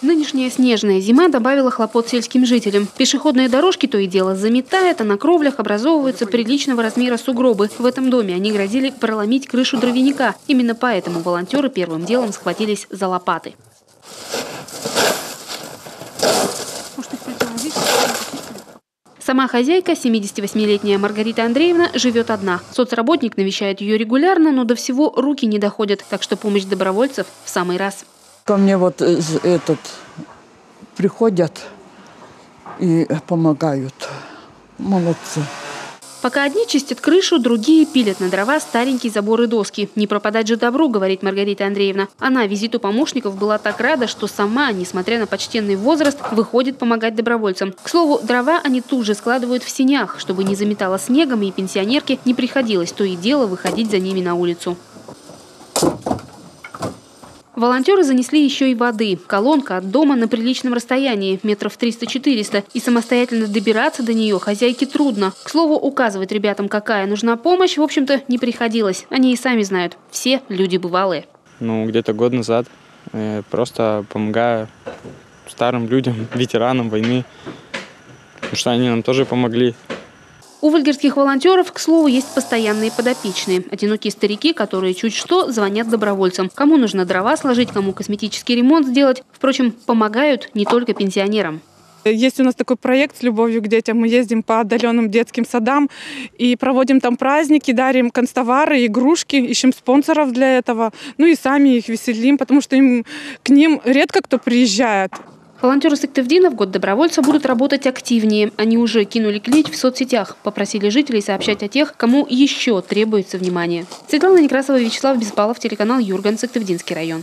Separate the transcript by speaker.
Speaker 1: Нынешняя снежная зима добавила хлопот сельским жителям. Пешеходные дорожки то и дело заметает, а на кровлях образовываются приличного размера сугробы. В этом доме они грозили проломить крышу дровяника. Именно поэтому волонтеры первым делом схватились за лопаты. Сама хозяйка, 78-летняя Маргарита Андреевна, живет одна. Соцработник навещает ее регулярно, но до всего руки не доходят, так что помощь добровольцев в самый раз.
Speaker 2: Ко мне приходят и помогают. Молодцы.
Speaker 1: Пока одни чистят крышу, другие пилят на дрова старенькие заборы доски. Не пропадать же добру, говорит Маргарита Андреевна. Она визиту помощников была так рада, что сама, несмотря на почтенный возраст, выходит помогать добровольцам. К слову, дрова они тут же складывают в сенях, чтобы не заметало снегом, и пенсионерке не приходилось то и дело выходить за ними на улицу. Волонтеры занесли еще и воды. Колонка от дома на приличном расстоянии, метров 300-400. И самостоятельно добираться до нее хозяйке трудно. К слову, указывать ребятам, какая нужна помощь, в общем-то, не приходилось. Они и сами знают. Все люди бывалые.
Speaker 3: Где-то год назад просто помогаю старым людям, ветеранам войны. Потому что они нам тоже помогли.
Speaker 1: У вольгерских волонтеров, к слову, есть постоянные подопечные. Одинокие старики, которые чуть что звонят добровольцам. Кому нужно дрова сложить, кому косметический ремонт сделать. Впрочем, помогают не только пенсионерам.
Speaker 4: Есть у нас такой проект с любовью к детям. Мы ездим по отдаленным детским садам и проводим там праздники, дарим канцтовары, игрушки, ищем спонсоров для этого. И сами их веселим, потому что к ним редко кто приезжает.
Speaker 1: Волонтеры Сыктывдина в год добровольца будут работать активнее. Они уже кинули клич в соцсетях, попросили жителей сообщать о тех, кому еще требуется внимание. Светлана Некрасова, Вячеслав Беспалов, телеканал Юрган, Сыктывдинский район.